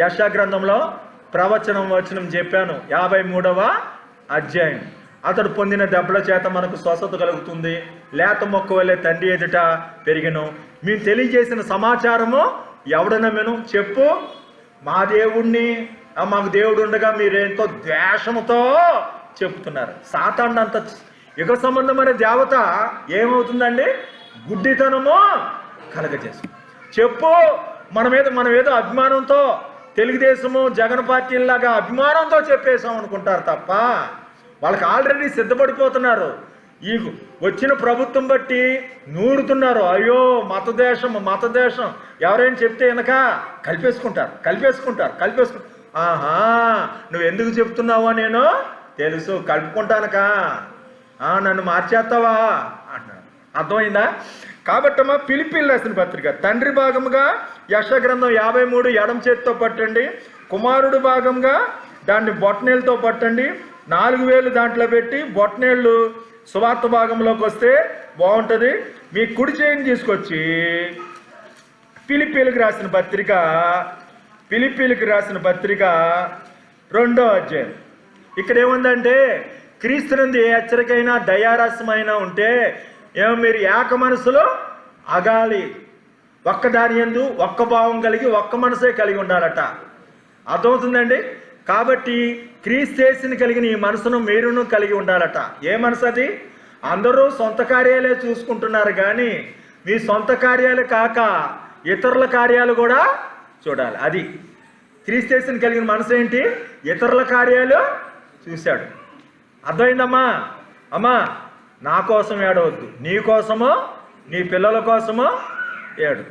యెషయా గ్రంథంలో ప్రవచనం వచనం చెప్పాను, 53వ అధ్యాయం. అతడు పొందిన దెబ్బల చేత మనకు స్వస్థత కలుగుతుంది, లేత మొక్క వల్లే తండ్రి ఎదుట పెరిగెను. మేము తెలియజేసిన సమాచారము ఎవడు నమ్మెను చెప్పు? మా దేవుణ్ణి, మాకు దేవుడు ఉండగా మీరెంతో ద్వేషముతో చెప్తున్నారు. సాతాను అంత యుగ సంబంధమైన దేవత ఏమవుతుందండి? గుడ్డితనము కలగజేస్తుంది. చెప్పు, మనం ఏదో అభిమానంతో తెలుగుదేశము జగన్ పార్టీలాగా అభిమానంతో చెప్పేసాం అనుకుంటారు తప్ప వాళ్ళకి ఆల్రెడీ సిద్ధపడిపోతున్నారు. ఈ వచ్చిన ప్రభుత్వం బట్టి నూరుతున్నారు. అయ్యో మతదేశం ఎవరైనా చెప్తే వెనక కలిపేసుకుంటారు. ఆహా, నువ్వు ఎందుకు చెప్తున్నావా? నేను తెలుసు, కలుపుకుంటానక నన్ను మార్చేస్తావా అన్నాడు. అర్థమైందా? కాబట్టమ్మా ఫిలిప్పీయులకు రాసిన పత్రిక తండ్రి భాగముగా యెషయా గ్రంథం 53 ఎడమ చేతితో పట్టండి, కుమారుడు భాగంగా దాన్ని బొట్టనేళ్ళతో పట్టండి, 4000 దాంట్లో పెట్టి బొట్టనేళ్ళు సువార్త భాగంలోకి వస్తే బాగుంటుంది. మీ కుడి చేయిని తీసుకొచ్చి ఫిలిప్పీయులకు రాసిన పత్రిక 2వ అధ్యాయం. ఇక్కడ ఏముందంటే, క్రీస్తునందు ఏ హెచ్చరికైనా దయారసమైనా ఉంటే మీరు ఏక మనసులో అగాలి, ఒక్కదాని యందు ఒక్క భావం కలిగి ఒక్క మనసే కలిగి ఉండాలట. అర్థమవుతుందండి? కాబట్టి క్రీస్తుని కలిగిన ఈ మనసును మీరును కలిగి ఉండాలట. ఏ మనసు అది? అందరూ సొంత కార్యాలే చూసుకుంటున్నారు కానీ మీ సొంత కార్యాలు కాక ఇతరుల కార్యాలు కూడా చూడాలి. అది క్రీస్తుని కలిగిన మనసు ఏంటి? ఇతరుల కార్యాలు చూశాడు. అర్థమైందమ్మా? అమ్మా, నా కోసం ఏడవద్దు, నీ కోసమో నీ పిల్లల కోసమో ఏడు.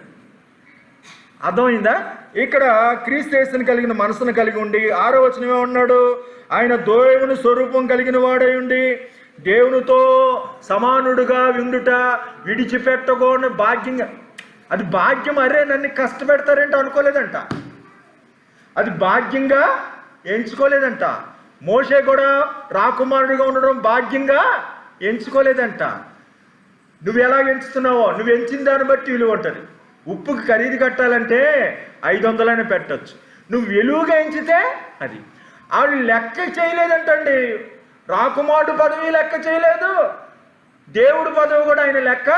అర్థమైందా? ఇక్కడ క్రీస్తుని కలిగిన మనసును కలిగి ఉండి 6వ వచనం ఏమన్నాడు? ఆయన దేవుని స్వరూపం కలిగిన వాడై ఉండి దేవునితో సమానుడుగా ఉండుట విడిచిపెట్టకూడని భాగ్యంగా. అది భాగ్యం. అరే నన్ను కష్టపెడతారేంటో అనుకోలేదంట. అది భాగ్యంగా ఎంచుకోలేదంట. మోషే కూడా రాకుమారుడిగా ఉండడం భాగ్యంగా ఎంచుకోలేదంట. నువ్వు ఎలా ఎంచుతున్నావో, నువ్వు ఎంచిన దాన్ని బట్టి విలువ ఉంటుంది. ఉప్పుకి ఖరీదు కట్టాలంటే 500 పెట్టచ్చు. నువ్వు విలువగా ఎంచితే అది. ఆవిడ లెక్క చేయలేదంటండి. రాకుమారుడు పదవి లెక్క చేయలేదు, దేవుడు పదవి కూడా ఆయన లెక్క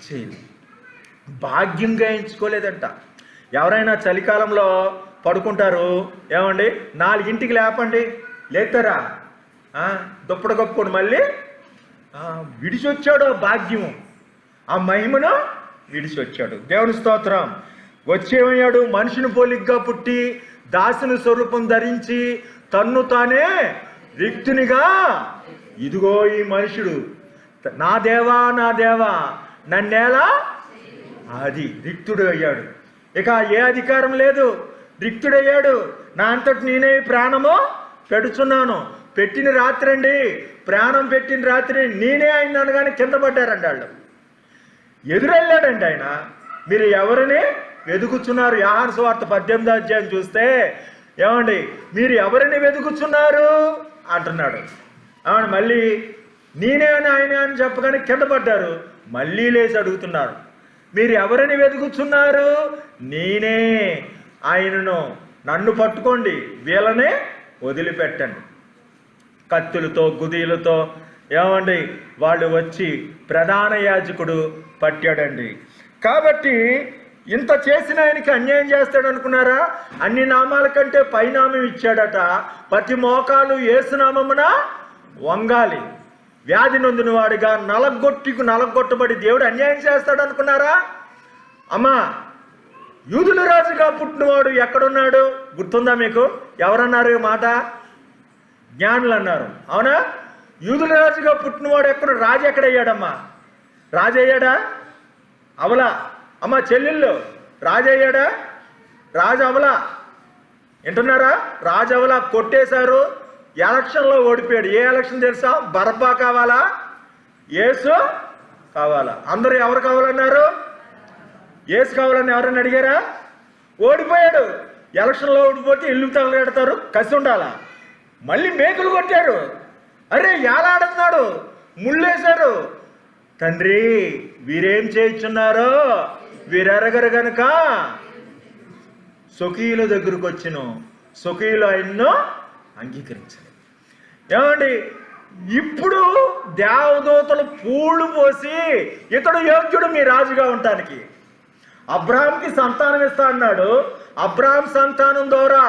చేయలేదు. భాగ్యంగా ఎంచుకోలేదంట. ఎవరైనా చలికాలంలో పడుకుంటారు, ఏమండి 4ంటికి లేపండి, లేతారా? దుప్పటి కప్పుకొని మళ్ళీ విడిచొచ్చాడు ఆ భాగ్యము, ఆ మహిమను విడిచొచ్చాడు. దేవుని స్తోత్రం. వచ్చేమయ్యాడు? మనిషిని పోలిగ్గా పుట్టి దాసుని స్వరూపం ధరించి తన్ను తానే రిక్తునిగా, ఇదిగో ఈ మనుషుడు నా దేవా నన్నేలా, అది రిక్తుడు అయ్యాడు. ఇక ఏ అధికారం లేదు, రిక్తుడయ్యాడు. నా అంతటి నేనే ప్రాణము పెడుచున్నాను. పెట్టిన రాత్రి అండి, ప్రాణం పెట్టిన రాత్రి నేనే ఆయన అనగానే కింద పడ్డారండి వాళ్ళు. ఎదురెళ్ళాడండి ఆయన. మీరు ఎవరిని వెతుకుతున్నారు? యోహాను సువార్త 18వ అధ్యాయం చూస్తే ఏమండి, మీరు ఎవరిని వెతుకుతున్నారు అంటున్నాడు. మళ్ళీ నేనే ఆయన అని చెప్పగానే కింద పడ్డారు. మళ్ళీ లేచి అడుగుతున్నారు, మీరు ఎవరిని వెతుకుతున్నారు? నేనే ఆయనను, నన్ను పట్టుకోండి, వీళ్ళనే వదిలిపెట్టండి. కత్తులతో గుదీలతో ఏమండి వాళ్ళు వచ్చి ప్రధాన యాజకుడు పట్టాడండి. కాబట్టి ఇంత చేసిన ఆయనకి అన్యాయం చేస్తాడు అనుకున్నారా? అన్ని నామాల కంటే పైనామం ఇచ్చాడట. ప్రతి మోకాలు యేసునామమున వంగాలి. వ్యాధి నొందిన వాడిగా నలగొట్టబడి దేవుడు అన్యాయం చేస్తాడు అనుకున్నారా? అమ్మా, యూదుల రాజుగా పుట్టినవాడు ఎక్కడున్నాడు? గుర్తుందా మీకు? ఎవరన్నారు ఈ మాట? జ్ఞానులు అన్నారు. అవునా? యూదుల రాజుగా పుట్టినవాడు ఎక్కడ? రాజు ఎక్కడయ్యాడమ్మా? రాజు అయ్యాడా? అవలా. అమ్మ చెల్లెళ్ళు, రాజు అయ్యాడా? రాజు అవలా. వింటున్నారా? రాజు అవలా కొట్టేశారు. ఎలక్షన్లో ఓడిపోయాడు. ఏ ఎలక్షన్ తెలుసా? బరబ్బా కావాలా, యేసు కావాలా? అందరూ ఎవరు కావాలన్నారు? యేసు కావాలని ఎవరైనా అడిగారా? ఓడిపోయాడు. ఎలక్షన్లో ఓడిపోతే ఇల్లు తగలెడతారు, కసి ఉండాలా. మళ్ళీ మేకులు కొట్టారు. అరే ఏలాడుతున్నాడు, ముళ్ళేశారు. తండ్రి వీరేం చేయించున్నారో వీరెరగరు గనుక స్వకీయుల దగ్గరకు వచ్చెను, స్వకీయులు ఆయన్ను అంగీకరించలేదు. ఏమండి, ఇప్పుడు దేవదూతలు పూళ్ళు పోసి ఇతడు యోగ్యుడు మీ రాజుగా ఉండటానికి, అబ్రాహాంకి సంతానం ఇస్తా అన్నాడు. అబ్రాహాం సంతానం ద్వారా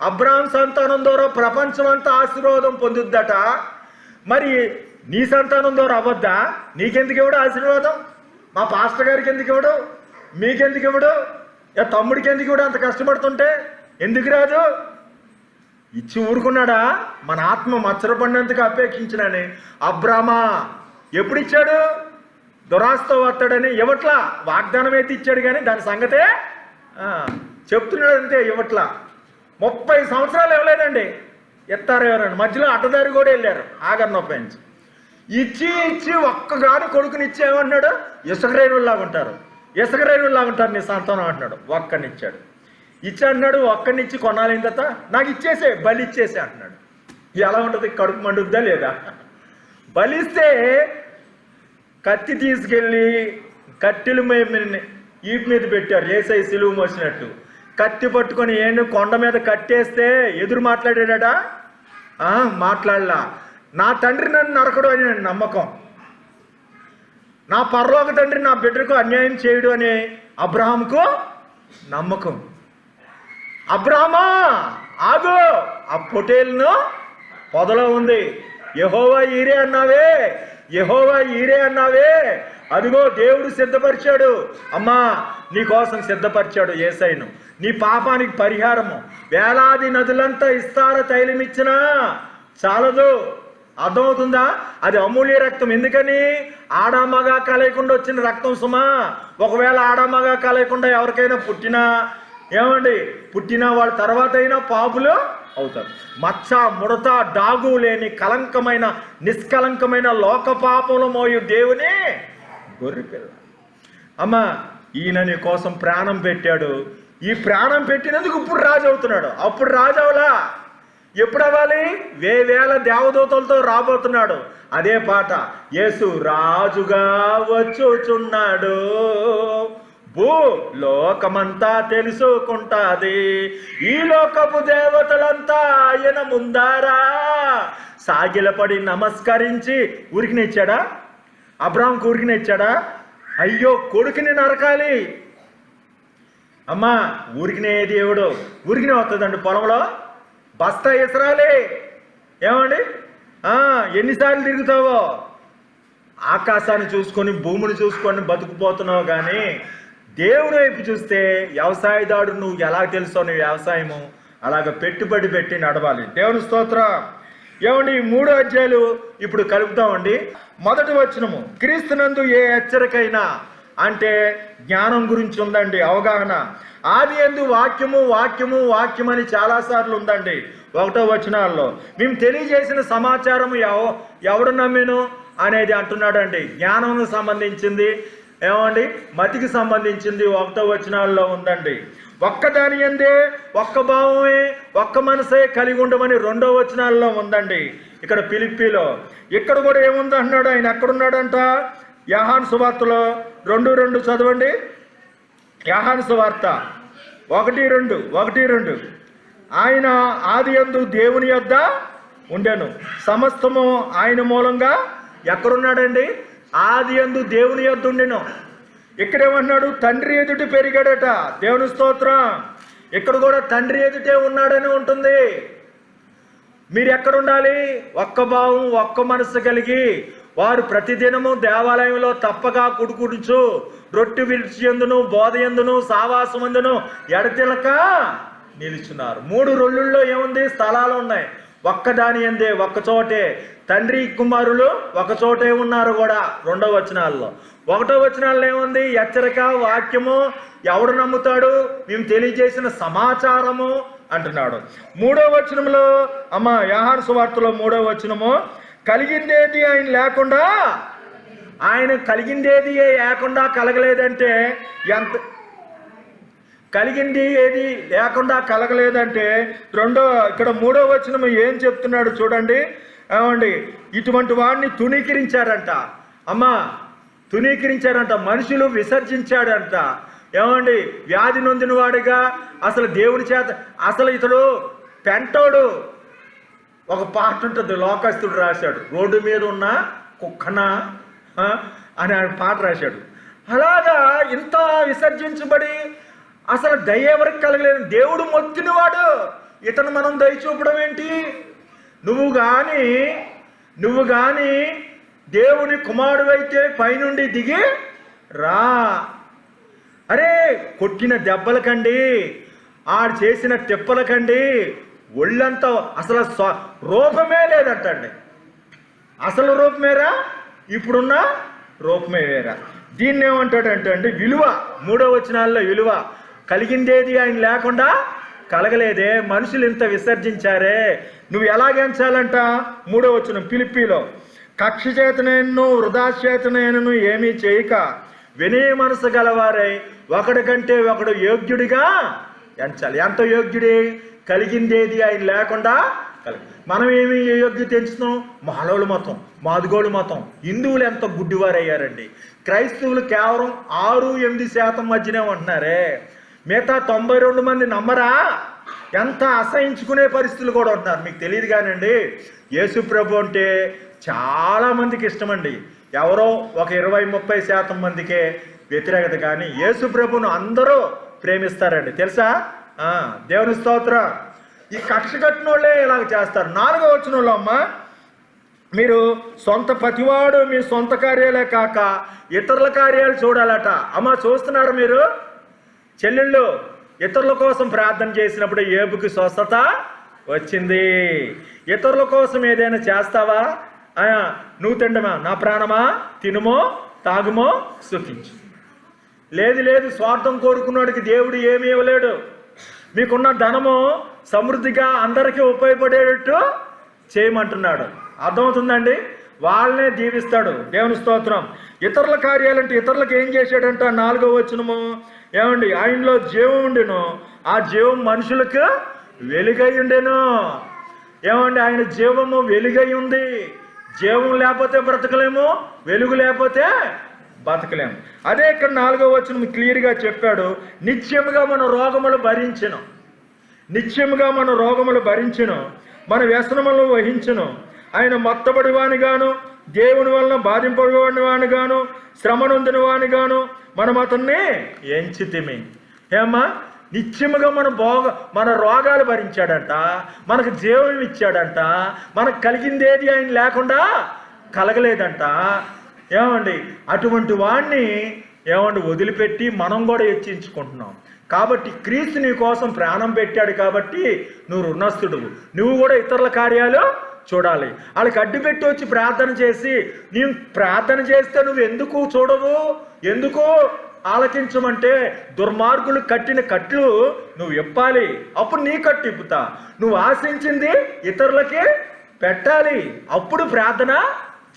అబ్రాహాం సంతానం ద్వారా ప్రపంచం అంతా ఆశీర్వాదం పొందుద్దట. మరి నీ సంతానం ద్వారా అవ్వద్దా? నీకెందుకు ఇవ్వడు ఆశీర్వాదం? మా పాస్టర్ గారికి ఎందుకు ఇవ్వడు? మీకెందుకు ఇవ్వడు? తమ్ముడికి ఎందుకు ఇవ్వడు? అంత కష్టపడుతుంటే ఎందుకు రాదు? ఇచ్చి ఊరుకున్నాడా? మన ఆత్మ మచ్చరపడినందుకు అపేక్షించినని. అబ్రామా ఎప్పుడు ఇచ్చాడు? దురాస్తో వస్తాడని ఇవ్వట్లా. వాగ్దానం అయితే ఇచ్చాడు, కానీ దాని సంగతే చెప్తున్నాడు అంతే. ఇవ్వట్లా. 30 సంవత్సరాలు ఇవ్వలేదండి. ఎత్తారు ఎవరండి, మధ్యలో అడ్డదారి కూడా వెళ్ళారు ఆగర్ నొప్పించి. ఇచ్చి ఒక్కగాడు కొడుకుని ఇచ్చేమన్నాడు, ఇసుక రేణుల్లాగా ఉంటారు, ఇసుక రేణుల్లాగా ఉంటారు నీ సంతానం అంటున్నాడు. ఒక్కనిచ్చాడు. ఇచ్చి అన్నాడు, ఒక్కడినిచ్చి కొనాలిన తర్వాత నాకు ఇచ్చేసే, బలి ఇచ్చేసే అంటున్నాడు. ఎలా ఉంటుంది? కడుపు మండుద్దా లేదా? బలిస్తే కత్తి తీసుకెళ్ళి కట్టెలు ఈపు మీద పెట్టారు, ఏసై సిలువు మోసినట్టు. కత్తి పట్టుకొని కొండ మీద కట్టేస్తే ఎదురు మాట్లాడాడా? మాట్లాడలా. నా తండ్రి నన్ను నరకడు అని నమ్మకం, నా పరలోక తండ్రి నా బిడ్డకు అన్యాయం చేయడు అని అబ్రహాముకు నమ్మకం. అబ్రహామా ఆగు, ఆ పొటేల్ను పొదలో ఉంది. యెహోవా ఈరే అన్నావే, యెహోవా ఈరే అన్నావే, అదిగో దేవుడు సిద్ధపరిచాడు. అమ్మా, నీ కోసం సిద్ధపరిచాడు యేసయ్యను, నీ పాపానికి పరిహారము. వేలాది నదులంతా ఇస్తార తైలం ఇచ్చినా చాలదు. అర్థమవుతుందా? అది అమూల్య రక్తం. ఎందుకని? ఆడామగా కలయకుండా వచ్చిన రక్తం సుమా. ఒకవేళ ఆడామగా కలయకుండా ఎవరికైనా పుట్టినా వాళ్ళ తర్వాత అయినా పాపులు అవుతారు. మచ్చ ముడత డాగు లేని కలంకమైన నిష్కలంకమైన లోక పాపములు మోయు దేవుని గొర్రెపిల్ల. అమ్మా, ఈయన నీ కోసం ప్రాణం పెట్టాడు. ఈ ప్రాణం పెట్టినందుకు ఇప్పుడు రాజు అవుతున్నాడు. అప్పుడు రాజు అవలా. ఎప్పుడు అవ్వాలి? వేవేల దేవదూతలతో రాబోతున్నాడు. అదే పాట, యేసు రాజుగా వచ్చుచున్నాడు, భూ లోకమంతా తెలుసుకుంటాది, ఈ లోకపు దేవతలంతా ఆయన ముందారా సాగిలపడి నమస్కరించి. ఊరికినిచ్చాడా? అబ్రాహాంకు ఊరికినిచ్చాడా? అయ్యో, కొడుకుని నరకాలి. అమ్మా, ఊరికినే దేవుడు ఊరికినే వస్తుందండి. పొలంలో బస్తా ఇసరాలి. ఏమండి, ఎన్నిసార్లు తిరుగుతావో? ఆకాశాన్ని చూసుకొని భూమిని చూసుకొని బతుకుపోతున్నావు, కానీ దేవుని వైపు చూస్తే వ్యవసాయదాడు నువ్వు ఎలా తెలుసో నీ వ్యవసాయము అలాగ పెట్టుబడి పెట్టి నడవాలి. దేవుని స్తోత్రం. ఏమండి, 3 అధ్యాయాలు ఇప్పుడు కలుపుతామండి. మొదటి వచనము, క్రీస్తునందు ఏ హెచ్చరికైనా అంటే జ్ఞానం గురించి ఉందండి, అవగాహన. ఆది యందు వాక్యము వాక్యము వాక్యమని చాలాసార్లు ఉందండి 1వ వచనాల్లో. మేము తెలియజేసిన సమాచారము ఎవడు నమ్మెను అనేది అంటున్నాడండి. జ్ఞానంకు సంబంధించింది, ఏమండి, మతికి సంబంధించింది 1వ వచనాల్లో ఉందండి. ఒక్కదాని యందే ఒక్క భావమే ఒక్క మనసే కలిగి ఉండమని 2వ వచనాల్లో ఉందండి. ఇక్కడ ఫిలిప్పీలో ఇక్కడ కూడా ఏముంది అంటున్నాడు ఆయన. ఎక్కడున్నాడంట? యోహాను సువార్తలో 2:2 చదవండి. యోహాను సువార్త 1:2. ఆయన ఆది యందు దేవుని యొద్ద ఉండెను, సమస్తము ఆయన మూలంగా. ఎక్కడున్నాడండి? ఆది యందు దేవుని యొద్ద ఉండెను. ఇక్కడేమన్నాడు? తండ్రి ఎదుట పెరిగాడట. దేవుని స్తోత్రం. ఇక్కడ కూడా తండ్రి ఎదుటే ఉన్నాడని ఉంటుంది. మీరు ఎక్కడుండాలి? ఒక్క భావం ఒక్క మనసు కలిగి వారు ప్రతిదినము దేవాలయంలో తప్పగా కుడుకుడుచు రొట్టె విడిచి ఎందును బోధ ఎందును సావాసమందును ఎడతెలక నిలుచున్నారు. 3 రొళ్ళుల్లో ఏముంది? స్థలాలు ఉన్నాయి. ఒక్కదాని ఎందే ఒక్కచోటే తండ్రి కుమారులు ఒకచోటే ఉన్నారు కూడా 2వ వచనాల్లో. 1వ వచనాల్లో ఏముంది? హెచ్చరిక వాక్యము, ఎవడు నమ్ముతాడు, మేము తెలియజేసిన సమాచారము అంటున్నాడు. 3వ వచనంలో యోహాను సువార్తలో 3వ వచనము, కలిగిందేది ఆయన లేకుండా, ఆయన కలిగిందేది లేకుండా కలగలేదంటే ఎంత కలిగింది ఏది లేకుండా కలగలేదంటే ఇక్కడ 3వ వచనం ఏం చెప్తున్నాడు చూడండి. ఏమండి, ఇటువంటి వాడిని తునీకరించారంట. తునీకరించారంట. మనుషులు విసర్జించాడంట. ఏమండి వ్యాధి నొందిన వాడిగా అసలు దేవుని చేత అసలు ఇతడు పెంటోడు. ఒక పాట ఉంటుంది, లోకస్తుడు రాశాడు, రోడ్డు మీద ఉన్న కుక్కన అని ఆయన పాట రాశాడు. అలాగా ఇంత విసర్జించబడి అసలు దయ ఎవరికి కలగలేదు. దేవుడు మొత్తినవాడు, ఇతను మనం దయ చూపడం ఏంటి? నువ్వు కానీ దేవుని కుమారుడైతే పైనుండి దిగి రా. అరే కొట్టిన దెబ్బలకండి, ఆడు చేసిన తిప్పలకండి ఒళ్ళంతా అసలు రూపమే లేదంటండి. అసలు రూపమేరా, ఇప్పుడున్న రూపమే వేరా. దీన్ని ఏమంటాడంటే అండి విలువ. 3వ వచనాల్లో విలువ కలిగిందేది ఆయన లేకుండా కలగలేదే. మనుషులు ఇంత విసర్జించారే, నువ్వు ఎలాగెంచాలంట? 3వ వచనం ఫిలిప్పీలో, కక్ష చేతనైనను వృధా చేతనైనను ఏమీ చేయక వినయ మనసు గలవారై ఒకడి కంటే ఒకడు యోగ్యుడిగా ఎంచాలి. ఎంత యోగ్యుడి? కలిగిందేది ఆయన లేకుండా మనం ఏమి యోగ్యత ఎంచుతాం? మానవుల మతం, మాదిగోడు మతం, హిందువులు ఎంత గుడ్డివారయ్యారండి. క్రైస్తవులు కేవలం 6-8% మధ్యనే ఉంటున్నారే. మిగతా 92 మంది నమ్మరా? ఎంత అసహించుకునే పరిస్థితులు కూడా ఉంటున్నారు. మీకు తెలియదు కానండి, యేసు ప్రభు అంటే చాలామందికి ఇష్టమండి. ఎవరో ఒక 20-30% మందికే వ్యతిరేకత. కానీ యేసు ప్రభును అందరూ ప్రేమిస్తారండి, తెలుసా? దేవుని స్తోత్రం. ఈ కక్ష కట్టిన వాళ్ళే ఇలాగ చేస్తారు. 4వ వచనంలో అమ్మ, మీరు సొంత ప్రతివాడు మీ సొంత కార్యాలే కాక ఇతరుల కార్యాలు చూడాలట. అమ్మ చూస్తున్నారు మీరు? చెల్లెళ్ళు ఇతరుల కోసం ప్రార్థన చేసినప్పుడు ఏబుకి స్వస్థత వచ్చింది. ఇతరుల కోసం ఏదైనా చేస్తావా? నువ్వు తిండమా నా ప్రాణమా, తినుమో తాగుమో సుఖించు. లేదు, స్వార్థం కోరుకున్నాడికి దేవుడు ఏమీ ఇవ్వలేడు. మీకున్న ధనము సమృద్ధిగా అందరికీ ఉపయోగపడేటట్టు చేయమంటున్నాడు. అర్థమవుతుందండి? వాళ్ళనే దీవిస్తాడు. దేవుని స్తోత్రం. ఇతరుల కార్యాలంటే ఇతరులకు ఏం చేశాడంట? 4వ వచనము, ఏమండి ఆయనలో జీవం ఉండెను, ఆ జీవం మనుషులకు వెలుగై ఉండెను. ఏమండి ఆయన జీవము వెలుగై ఉంది. జీవం లేకపోతే బ్రతకలేము, వెలుగు లేకపోతే బతకలేము. అదే ఇక్కడ 4వ వచనం క్లియర్గా చెప్పాడు. నిత్యముగా మన రోగములు భరించెను, మన వ్యసనములను వహించెను. ఆయన మొత్తబడి వానిగాను, దేవుని వలన బాధింపబడిన వానిగాను, శ్రమ నొందిన వానిగాను మనం అతన్ని ఎంచితిమి. ఏమ్మా, నిత్యముగా మన రోగాలు భరించాడంట, మనకు జీవం ఇచ్చాడంట, మనకు కలిగిందేది ఆయన లేకుండా కలగలేదంట. ఏమండి అటువంటి వాణ్ణి వదిలిపెట్టి మనం కూడా హెచ్చించుకుంటున్నాం. కాబట్టి క్రీస్తు నీ కోసం ప్రాణం పెట్టాడు కాబట్టి నువ్వు రుణస్థుడు. నువ్వు కూడా ఇతరుల కార్యాలు చూడాలి. వాళ్ళకి అడ్డుపెట్టి వచ్చి ప్రార్థన చేసి నీవు ప్రార్థన చేస్తే నువ్వు ఎందుకు చూడవు? ఎందుకు ఆలకించమంటే దుర్మార్గులు కట్టిన కట్లు నువ్వు ఇప్పాలి. అప్పుడు నీ కట్టు ఇప్పుతా. నువ్వు ఆశించింది ఇతరులకి పెట్టాలి. అప్పుడు ప్రార్థన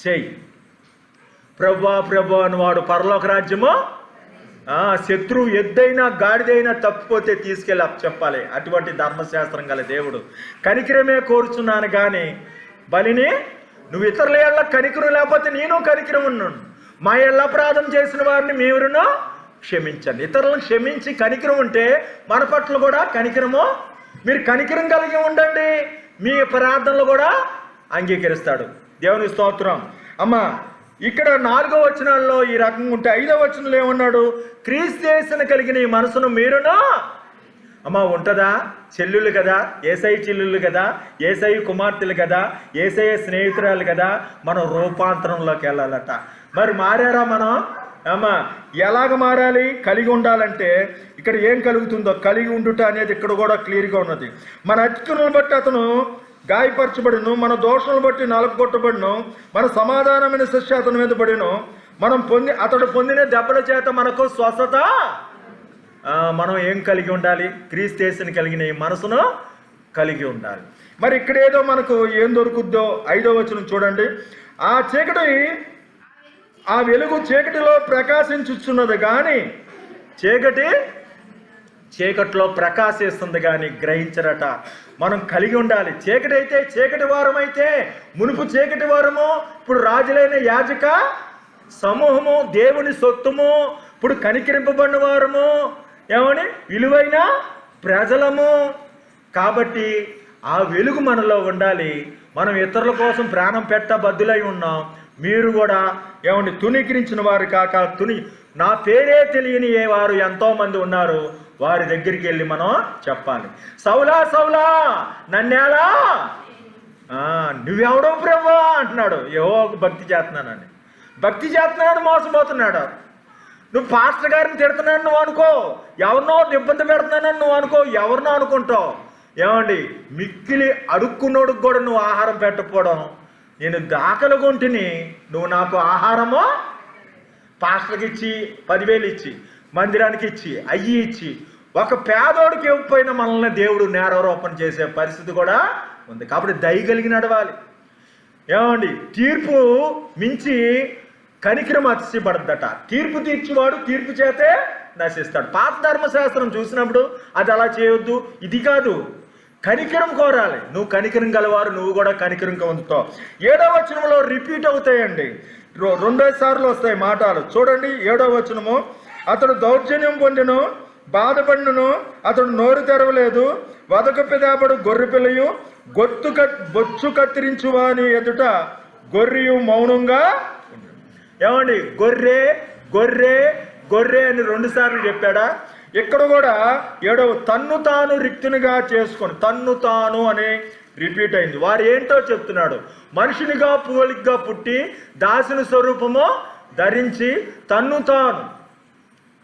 చెయ్యి. ప్రభు అని వాడు పరలోక రాజ్యము శత్రువు ఎద్దైనా గాడిదైనా తప్పిపోతే తీసుకెళ్ళి చెప్పాలి. అటువంటి ధర్మశాస్త్రం గల దేవుడు. కనికరమే కోరుచున్నాను కానీ బలిని నువ్వు ఇతరుల ఏళ్ళ కనికరం లేకపోతే నేను కనికరం ఉన్నాను. మా ఏళ్ళ అపరాధం చేసిన వారిని మీరును క్షమించండి. ఇతరులను క్షమించి కనికరం ఉంటే మన పట్ల కూడా కనికరము. మీరు కనికరం కలిగి ఉండండి, మీ ప్రార్థనలు కూడా అంగీకరిస్తాడు. దేవుని స్తోత్రం. అమ్మ ఇక్కడ 4వ వచనాల్లో ఈ రకంగా ఉంటే 5వ వచనంలో ఏమన్నాడు? క్రీస్తు కలిగిన ఈ మనసును మీరును. అమ్మ ఉంటుందా? చెల్లుళ్ళు కదా, ఏసై చెల్లుళ్ళు కదా, ఏసై కుమార్తెలు కదా, ఏసై స్నేహితురాలు కదా. మనం రూపాంతరంలోకి వెళ్ళాలట. మరి మారారా మనం? అమ్మ ఎలాగ మారాలి? కలిగి ఉండాలంటే ఇక్కడ ఏం కలుగుతుందో కలిగి ఉండుట అనేది ఇక్కడ కూడా క్లియర్గా ఉన్నది. మన అతిథులను బట్టి అతను గాయపరచబడిను, మన దోషాలను బట్టి నలగొట్టబడిను, మన సమాధానమైన శిక్ష అతని మీద పడిను. అతడు పొందిన దెబ్బల చేత మనకు స్వస్థత. మనం ఏం కలిగి ఉండాలి? క్రీస్తు కలిగిన ఈ మనసును కలిగి ఉండాలి. మరి ఇక్కడ ఏదో మనకు ఏం దొరుకుద్దో 5వ వచనం చూడండి. ఆ వెలుగు చీకటిలో ప్రకాశించుచున్నది కానీ చీకటిలో ప్రకాశిస్తుంది కానీ గ్రహించరట. మనం కలిగి ఉండాలి. చీకటి అయితే చీకటి వారం అయితే మునుపు చీకటి వారము, ఇప్పుడు రాజులైన యాజక సమూహము, దేవుని సొత్తుము, ఇప్పుడు కనికరింపబడిన వారము ఏమని విలువైన ప్రజలము. కాబట్టి ఆ వెలుగు మనలో ఉండాలి. మనం ఇతరుల కోసం ప్రాణం పెట్టబద్దులై ఉన్నాం. మీరు కూడా ఏమండి తునీకరించిన వారు కాక నా పేరే తెలియని వారు ఎంతోమంది ఉన్నారు. వారి దగ్గరికి వెళ్ళి మనం చెప్పాలి. సౌలా సౌలా నన్నేలా నువ్వెవడో ప్రభువా అంటున్నాడు. ఏవో భక్తి చేస్తున్నానని మోసపోతున్నాడు. నువ్వు పాస్టర్ గారిని తిడుతున్నాను నువ్వు అనుకో, ఎవరినో ఇబ్బంది పెడుతున్నానని నువ్వు అనుకో, ఎవరినో అనుకుంటావు. ఏమండి మిక్కిలి అడుక్కున్నోడికి కూడా నువ్వు ఆహారం పెట్టకపోవడం, నేను దాఖలు కొంటిని నువ్వు నాకు ఆహారము పాస్టర్కి ఇచ్చి 10,000 ఇచ్చి మందిరానికి ఇచ్చి అయ్యి ఇచ్చి ఒక పేదోడికి ఇవ్వకపోయినా మనల్ని దేవుడు నేరారోపణ చేసే పరిస్థితి కూడా ఉంది. కాబట్టి దయగలిగి నడవాలి. ఏమండి తీర్పు మించి కనికరం అతిశయపడద్దట. తీర్పు తీర్చివాడు తీర్పు చేతే నశిస్తాడు. పాత ధర్మశాస్త్రం చూసినప్పుడు అది అలా చేయొద్దు, ఇది కాదు, కనికరం కోరాలి. నువ్వు కనికరం గలవారు నువ్వు కూడా కనికరం పొందుతావు. 7వ వచనంలో రిపీట్ అవుతాయండి, 2 సార్లు వస్తాయి మాటలు. చూడండి 7వ వచనము, అతడు దౌర్జన్యం పొందెను, బాధపడినను, అతడు నోరు తెరవలేదు, వదక పెదాపడు గొర్రె పిల్లయు బొచ్చు కత్తిరించు వాని ఎదుట గొర్రెయు మౌనంగా. ఏమండి గొర్రె గొర్రె గొర్రె అని 2 సార్లు చెప్పాడా? ఇక్కడ కూడా 7వ తన్ను తాను రిక్తునిగా చేసుకొని తన్ను తాను అని రిపీట్ అయింది. వారు ఏంటో చెప్తున్నాడు, మనుషునిగా పోలికగా పుట్టి దాసుని స్వరూపము ధరించి తన్ను తాను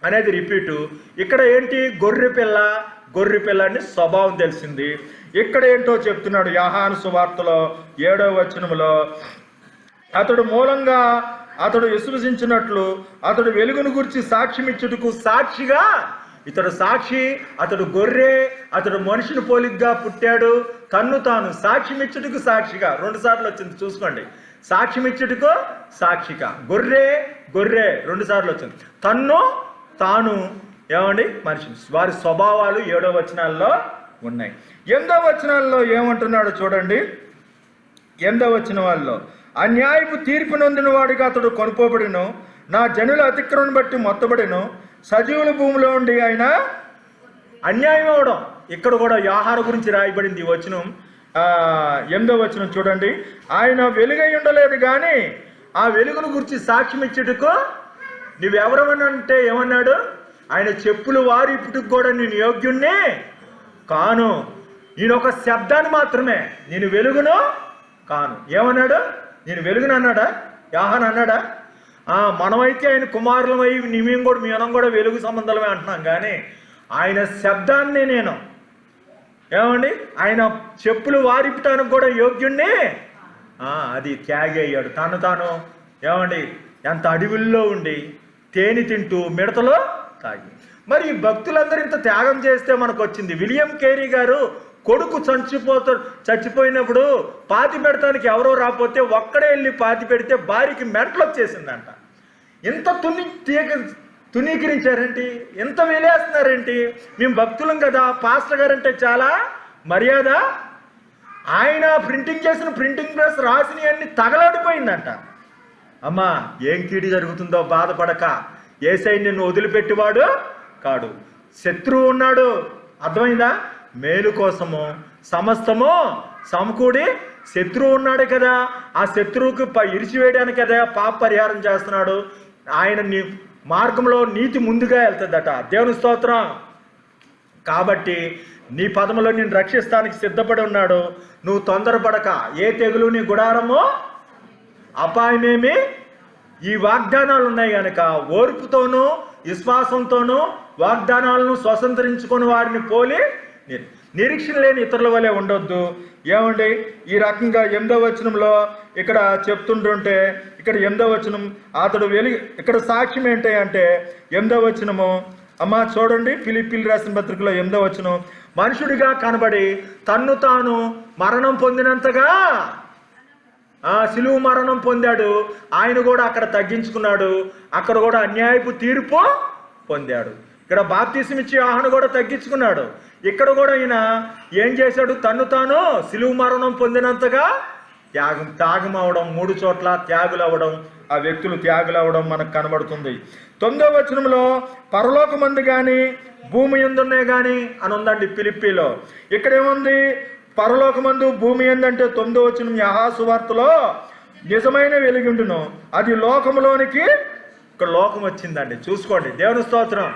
అనేది రిపీటు. ఇక్కడ ఏంటి గొర్రె పిల్ల అని స్వభావం తెలిసింది. ఇక్కడ ఏంటో చెప్తున్నాడు యోహాను సువార్తలో 7వ వచనములో, అతడు మూలంగా అతడు విశ్వసించినట్లు అతడు వెలుగును గురించి సాక్ష్యం ఇచ్చుటకు సాక్షిగా, ఇతడు సాక్షి, అతడు గొర్రె, అతడు మనుషుని పోలికగా పుట్టాడు, తన్ను తాను సాక్ష్యం ఇచ్చుటకు సాక్షిగా 2 సార్లు వచ్చింది చూసుకోండి. సాక్ష్యం ఇచ్చుటకు సాక్షిగా, గొర్రె గొర్రె 2 సార్లు వచ్చింది, తన్ను తాను ఏమండి మనిషి. వారి స్వభావాలు 7వ వచనాల్లో ఉన్నాయి. 8వ వచనాల్లో ఏమంటున్నాడు చూడండి. 8వ వచనాల్లో, అన్యాయపు తీర్పు నొందిన వాడిగా అతడు కొనుక్కోబడిను, నా జనుల అతిక్రమను బట్టి మొత్తబడిను, సజీవుల భూమిలో ఉండి ఆయన అన్యాయం అవడం. ఇక్కడ కూడా యోహాను గురించి రాయబడింది. వచనం 8వ వచనం చూడండి, ఆయన వెలుగై ఉండలేదు కానీ ఆ వెలుగును గురించి సాక్ష్యం ఇచ్చుటకు నువ్వెవరమనంటే ఏమన్నాడు, ఆయన చెప్పులు వారి ఇప్పుటికి కూడా నేను యోగ్యుణ్ణి కాను, నేను ఒక శబ్దాన్ని మాత్రమే, నేను వెలుగును కాను. ఏమన్నాడు, నేను వెలుగును అన్నాడా? యోహాను అన్నాడా? మనమైతే ఆయన కుమారులమై మేము కూడా వెలుగు సంబంధాలమే అంటున్నాం, కానీ ఆయన శబ్దాన్ని నేను ఏమండి ఆయన చెప్పులు వారిపటానికి కూడా యోగ్యుణ్ణి అది త్యాగి అయ్యాడు. తాను ఏమండి ఎంత అడవుల్లో ఉండి తేనె తింటూ మిడతలో తాగి. మరి ఈ భక్తులందరూ ఇంత త్యాగం చేస్తే మనకు వచ్చింది. విలియం కేరీ గారు కొడుకు చచ్చిపోయినప్పుడు పాతి పెడతానికి ఎవరో రాకపోతే ఒక్కడే వెళ్ళి పాతి పెడితే భార్యకి మెంటలు వచ్చేసిందంట. ఎంత తునీకరించారేంటి, ఎంత వేలేస్తున్నారేంటి? మేము భక్తులం కదా, పాస్టర్ గారు అంటే చాలా మర్యాద. ఆయన ప్రింటింగ్ చేసిన ప్రింటింగ్ ప్రెస్ రాసినవన్నీ తగలాడిపోయిందంట. అమ్మా ఏం కీడు జరుగుతుందో బాధపడక, యేసయ్య నిన్ను వదిలిపెట్టివాడు కాడు, శత్రువు ఉన్నాడు. అర్థమైందా? మేలు కోసము సమస్తము సమకూడి శత్రువు ఉన్నాడు కదా, ఆ శత్రువుకి ఇరిచివేయడానికి కదా పాప పరిహారం చేస్తున్నాడు. ఆయన మార్గంలో నీతి ముందుగా వెళ్తుందట. దేవుని స్తోత్రం. కాబట్టి నీ పదములో నేను రక్షిస్తానికి సిద్ధపడి ఉన్నాడు. నువ్వు తొందరపడక, ఏ తెగులు నీ గుడారమో అపాయమేమి. ఈ వాగ్దానాలు ఉన్నాయి కనుక ఓర్పుతోనూ విశ్వాసంతోనూ వాగ్దానాలను స్వతంత్రించుకొని వారిని పోలి నిరీక్షణ లేని ఇతరుల వలె ఉండొద్దు. ఏమండి ఈ రకంగా 8వ వచనంలో ఇక్కడ చెప్తుంటుంటే, ఇక్కడ 8వ వచనం అతడు ఇక్కడ సాక్ష్యం ఏంటి అంటే 8వ వచనము అమ్మా చూడండి, ఫిలిప్పీలు రాసిన పత్రికలో 8వ వచనం, మనుషుడిగా కనబడి తన్ను తాను మరణం పొందినంతగా సిలువ మరణం పొందాడు. ఆయన కూడా అక్కడ తగ్గించుకున్నాడు, అక్కడ కూడా అన్యాయపు తీర్పు పొందాడు. ఇక్కడ బాప్తిసం ఇచ్చి యోహాను కూడా తగ్గించుకున్నాడు. ఇక్కడ కూడా ఈయన ఏం చేశాడు, తన్ను తాను సిలువ మరణం పొందినంతగా త్యాగం అవడం, 3 చోట్ల త్యాగులు అవ్వడం ఆ వ్యక్తులు త్యాగులు అవ్వడం మనకు కనబడుతుంది. 9వ వచనంలో పరలోకమందు కానీ భూమి యందునే కానీ అని ఉందండి ఫిలిప్పీలో. ఇక్కడేముంది? పరలోకమందు భూమి యందంటే 9వ వచనం యోహాను సువార్తలో నిజమైన వెలుగుండును అది లోకములోనికి, ఇక్కడ లోకం వచ్చిందండి. చూసుకోండి, దేవుని స్తోత్రం.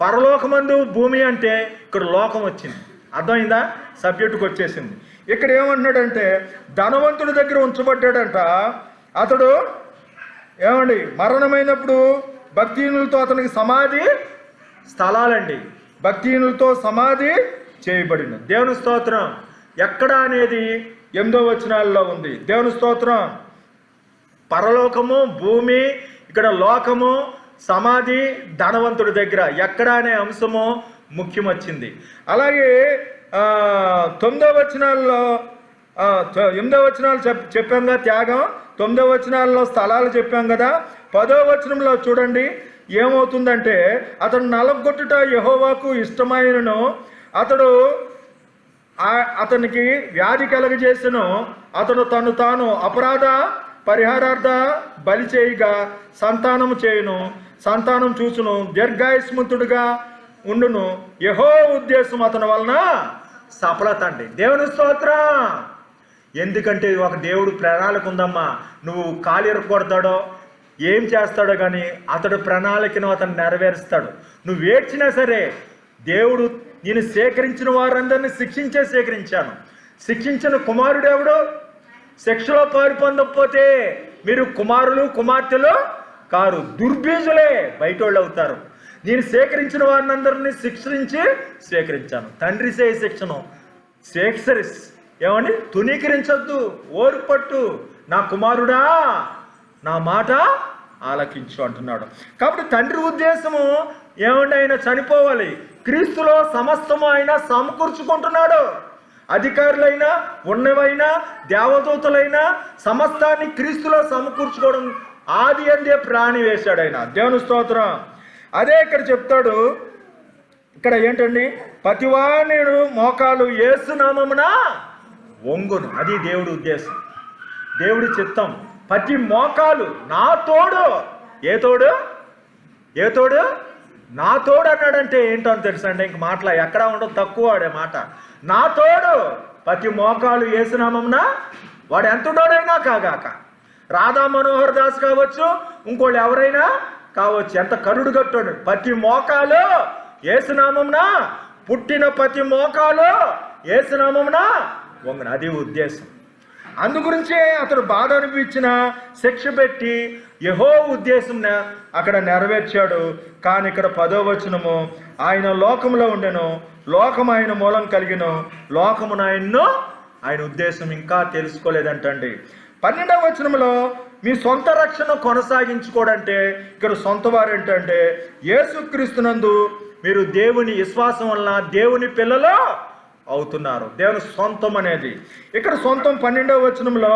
పరలోకమందు భూమి అంటే ఇక్కడ లోకం వచ్చింది. అర్థమైందా? సబ్జెక్టుకు వచ్చేసింది. ఇక్కడ ఏమంటున్నాడంటే ధనవంతుడి దగ్గర ఉంచబడ్డాడంట. అతడు ఏమండి మరణమైనప్పుడు భక్తిహీనులతో అతనికి సమాధి స్థలాలండి, భక్తిహీనులతో సమాధి చేయబడింది. దేవుని స్తోత్రం. ఎక్కడ అనేది 8వ వచనాల్లో ఉంది. దేవుని స్తోత్రం. పరలోకము, భూమి, ఇక్కడ లోకము, సమాధి ధనవంతుడి దగ్గర ఎక్కడ అనే అంశము ముఖ్యం వచ్చింది. అలాగే 9వ వచనాల్లో 8వ వచనాలు చెప్పాం కదా త్యాగం, 9వ వచనాల్లో స్థలాలు చెప్పాం కదా. 10వ వచనంలో చూడండి ఏమవుతుందంటే అతడు నలగొట్టుట యెహోవాకు ఇష్టమైనను అతనికి వ్యాధి కలగజేసెను. అతడు తను తాను అపరాధ పరిహారార్థ బలి చేయగా సంతానము చేయును, సంతానం చూచును, దీర్ఘాయుష్మంతుడుగా ఉండును. యెహోవా ఉద్దేశం అతని వలన సఫలత అండి. దేవుని స్తోత్రం. ఎందుకంటే ఒక దేవుడు ప్రణాళిక ఉందమ్మా. నువ్వు కాలు ఇరగొడతాడో ఏం చేస్తాడో కానీ అతడు ప్రణాళికను అతను నెరవేరుస్తాడు. నువ్వు ఏడ్చినా సరే దేవుడు నేను సేకరించిన వారందరినీ సేకరించాను. శిక్షించిన కుమారుడు ఎవడు? శిక్షలో పారిపొందకపోతే మీరు కుమారులు కుమార్తెలు కారు, దుర్బీజులే, బయటోళ్ళు అవుతారు. నేను సేకరించిన వారిని అందరినీ సేకరించాను. తండ్రి శిక్షను ఏమండి తునీకరించొద్దు, ఓర్పట్టు, నా కుమారుడా నా మాట ఆలకించు అంటున్నాడు. కాబట్టి తండ్రి ఉద్దేశము ఏమండి? ఆయన చనిపోవాలి. క్రీస్తులో సమస్తము ఆయన సమకూర్చుకుంటున్నాడు. అధికారులైనా ఉన్నవైనా దేవదూతలైనా సమస్తాన్ని క్రీస్తులో సమకూర్చుకోవడం ఆది అందే ప్రాణి వేశాడు ఆయన. దేవుని స్తోత్రం. అదే ఇక్కడ చెప్తాడు. ఇక్కడ ఏంటండి? ప్రతివాణిడు మోకాలు యేసు నామమున వంగును. అది దేవుడి ఉద్దేశం, దేవుడి చిత్తం. ప్రతి మోకాలు నా తోడు. ఏ తోడు? ఏ తోడు? నా తోడు అన్నాడంటే ఏంటో అని తెలుసా అండి? ఇంక మాటల ఎక్కడా ఉండదు, తక్కువ వాడే మాట. నా తోడు ప్రతి మోకాలు యేసునామమున, వాడు ఎంత తోడైనా కాగాక, రాధా మనోహర్ దాస్ కావచ్చు, ఇంకోళ్ళు ఎవరైనా కావచ్చు, ఎంత కరుడు కట్టాడు. ప్రతి మోకాలు యేసునామమున, పుట్టిన ప్రతి మోకాలు యేసునామమున వంగున. అది ఉద్దేశం. అందుగురించే అతడు బాధ అనిపించిన శిక్ష పెట్టి యెహోవా ఉద్దేశం అక్కడ నెరవేర్చాడు. కానీ ఇక్కడ 10వ వచనము ఆయన లోకములో ఉండెను, లోకం ఆయన మూలం కలిగిను, లోకమును ఆయన ఉద్దేశం ఇంకా తెలుసుకోలేదంటండి. 12వ వచనంలో మీ సొంత రక్షణ కొనసాగించుకోడంటే ఇక్కడ సొంత వారు ఏంటంటే యేసుక్రీస్తునందు మీరు దేవుని విశ్వాసం వలన దేవుని పిల్లలు అవుతున్నారు. దేవుని సొంతం అనేది ఇక్కడ సొంతం. 12వ వచనంలో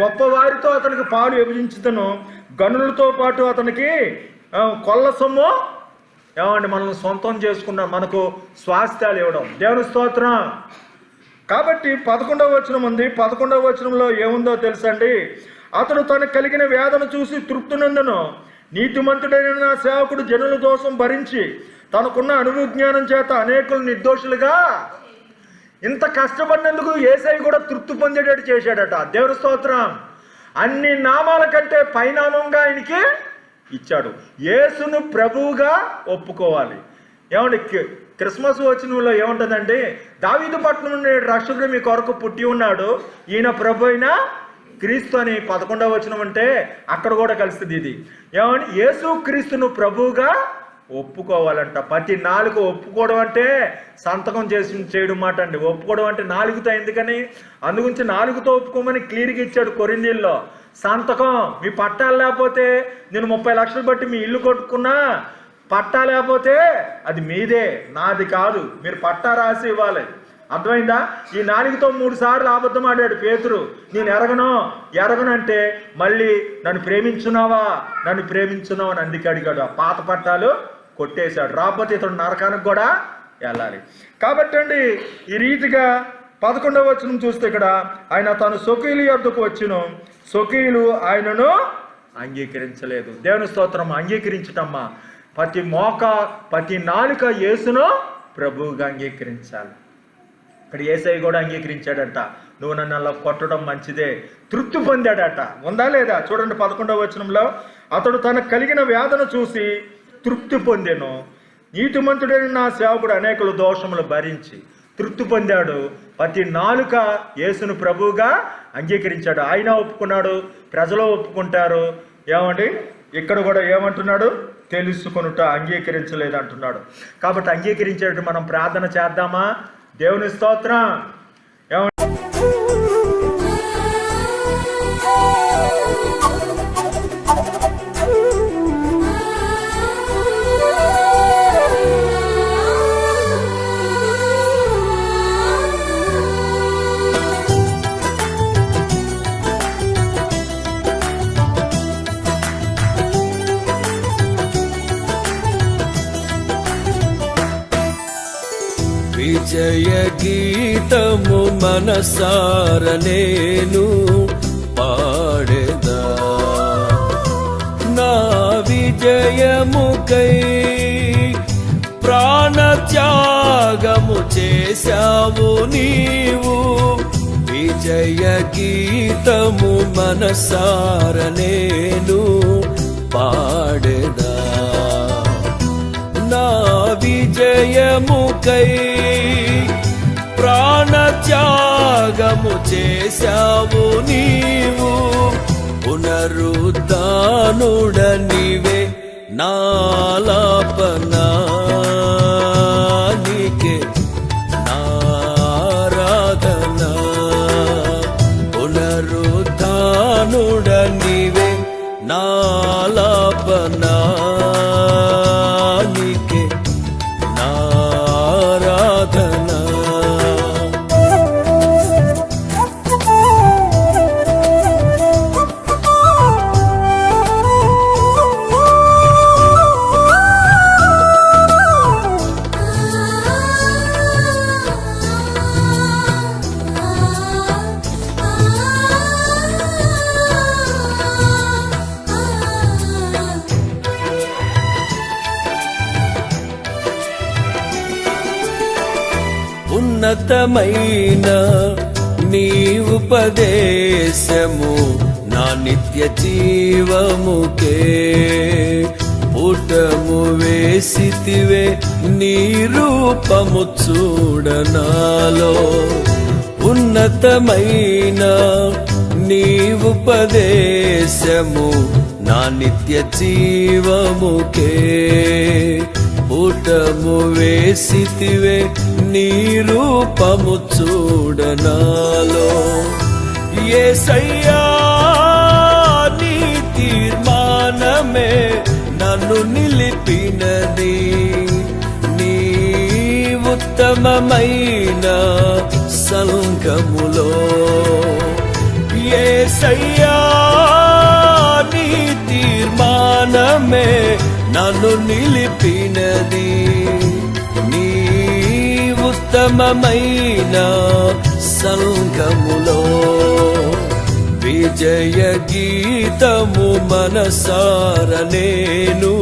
గొప్పవారితో అతనికి పాలు విభజించుతను, గనులతో పాటు అతనికి కొల్ల సొమ్ము ఏమండి మనల్ని సొంతం చేసుకున్నాం, మనకు స్వాస్థ్యాలు ఇవ్వడం. దేవుని స్తోత్రం. కాబట్టి 11వ వచనం ఉంది. 11వ వచనంలో ఏముందో తెలుసండి? అతడు తనకు కలిగిన వేదన చూసి తృప్తి నందును, నీతిమంతుడైన నా సేవకుడు జనుల దోషం భరించి తనకున్న అనుజ్ఞానం చేత అనేకులు నిర్దోషులుగా ఇంత కష్టపడినందుకు యేసయ్య కూడా తృప్తి పొందేటట్టు చేశాడట. దేవుని స్తోత్రం. అన్ని నామాల కంటే పైనామంగా ఆయనకి ఇచ్చాడు. యేసును ప్రభువుగా ఒప్పుకోవాలి. ఏమండి క్రిస్మస్ వచనంలో ఏముంటుందండి? దావీదు పట్నం నుండి రక్షకుడు మీ కొరకు పుట్టి ఉన్నాడు, ఈయన ప్రభు అయిన క్రీస్తు అని 11వ వచనం అంటే అక్కడ కూడా కలుస్తుంది ఇది. ఏమని? యేసు క్రీస్తును ప్రభువుగా ఒప్పుకోవాలంట. ప్రతి నాలుక ఒప్పుకోవడం అంటే సంతకం చేయడం మాట అండి. ఒప్పుకోవడం అంటే నాలుగుతో, ఎందుకని? అందుగురించి నాలుగుతో ఒప్పుకోమని క్లియర్గా ఇచ్చాడు కొరింథీయుల్లో. సంతకం. మీ పట్టాలు లేకపోతే నేను 30 లక్షలు బట్టి మీ ఇల్లు కొట్టుకున్నా, పట్టా లేకపోతే అది మీదే, నాది కాదు. మీరు పట్టా రాసి ఇవ్వాలి. అర్థమైందా? ఈ 4తో 3 సార్లు అబద్ధం ఆడాడు పేతురు. నేను ఎరగనంటే మళ్ళీ నన్ను ప్రేమించున్నావా అని అందుకే అడిగాడు. ఆ పాత పట్టాలు కొట్టేశాడు. రాకపోతే ఇతడు నరకానికి కూడా వెళ్ళాలి. కాబట్టి అండి ఈ రీతిగా 11వ వచనం చూస్తే ఇక్కడ ఆయన తను స్వకీయుల యొద్దకు వచ్చును, స్వకీయులు ఆయనను అంగీకరించలేదు. దేవుని స్తోత్రం. అంగీకరించటమ్మా, ప్రతి నాలుక యేసును ప్రభువుగా అంగీకరించాలి. ఇక్కడ యేసయ్య కూడా అంగీకరించాడట. నువ్వు నన్ను అలా కొట్టడం మంచిదే, తృప్తి పొందాడట. ఉందా లేదా? చూడండి 11వ వచనంలో, అతడు తనకు కలిగిన వేదన చూసి తృప్తి పొందెను. నీతిమంతుడైన నా సేవకుడు అనేకుల దోషములు భరించి తృప్తి పొందాడు. ప్రతి నాలుక యేసును ప్రభువుగా అంగీకరించాడు. ఆయన ఒప్పుకున్నాడు, ప్రజలు ఒప్పుకుంటారు. ఏమండి, ఇక్కడ కూడా ఏమంటున్నాడు? తెలుసుకొనుట, అంగీకరించలేదు అంటున్నాడు. కాబట్టి అంగీకరించేటట్టు మనం ప్రార్థన చేద్దామా? దేవుని స్తోత్రం. విజయ గీతము మనసార నేను పాడెదా, నా విజయముకై ప్రాణత్యాగము చేశావు నీవు. విజయ గీతము మనసార నేను పాడెదా, నా విజయముకై ప్రాణత్యాగము చేశావు నీవు. పునరుద్ధానుడ నీవే నాలాపనా, నీకే నారాధనా. పునరుద్ధానుడ నీవే నాలాపనా, నీకే నారాధనా. ఉన్నతమైన నీ ఉపదేశము నా నిత్య జీవముకే పుటము వేసితివే, నీ రూపము చూడనాలో. ఉన్నతమైన నీ ఉపదేశము నా నిత్య జీవముకే పుటము వేసితివే, నీ రూపము చూడనాలో. యేసయ్యా నీ తీర్మానమే నన్ను నిలిపినది, నీ ఉత్తమమైన సంఘములో. యేసయ్యా నీ తీర్మానమే నన్ను నిలిపినది, నీ ఉత్తమమైన సంఘములో. విజయ గీతము మనసార నేను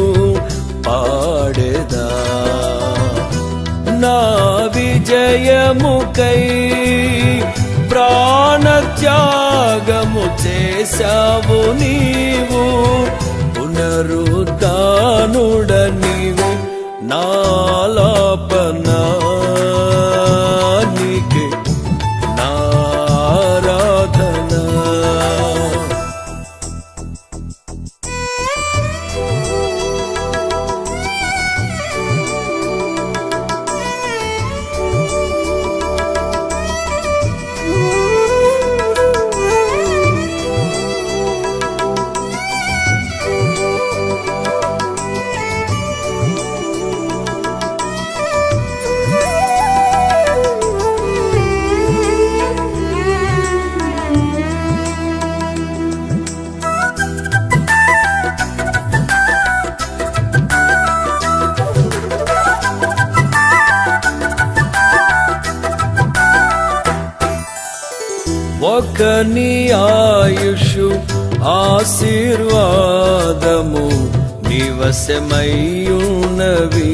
పాడెదా, నా విజయముకై ప్రాణత్యాగము చేశావు నీవు. పునరుద్ధానుడ నీవు నాలాపనా, నీకే నారాధనా. ఒకని ఆయుషు ఆశీర్వాదము నివసమయ్యున్నవి.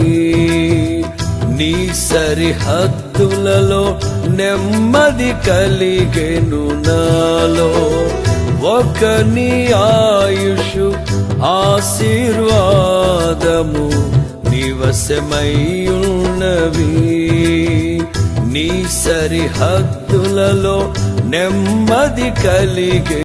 నీ సరిహద్దులలో నెమ్మది కలిగెను నాలో. ఒక నీ ఆయుషు ఆశీర్వాదము నివసమయ్యున్నవి. నీ సరిహద్దులలో నెమ్మది కలిగే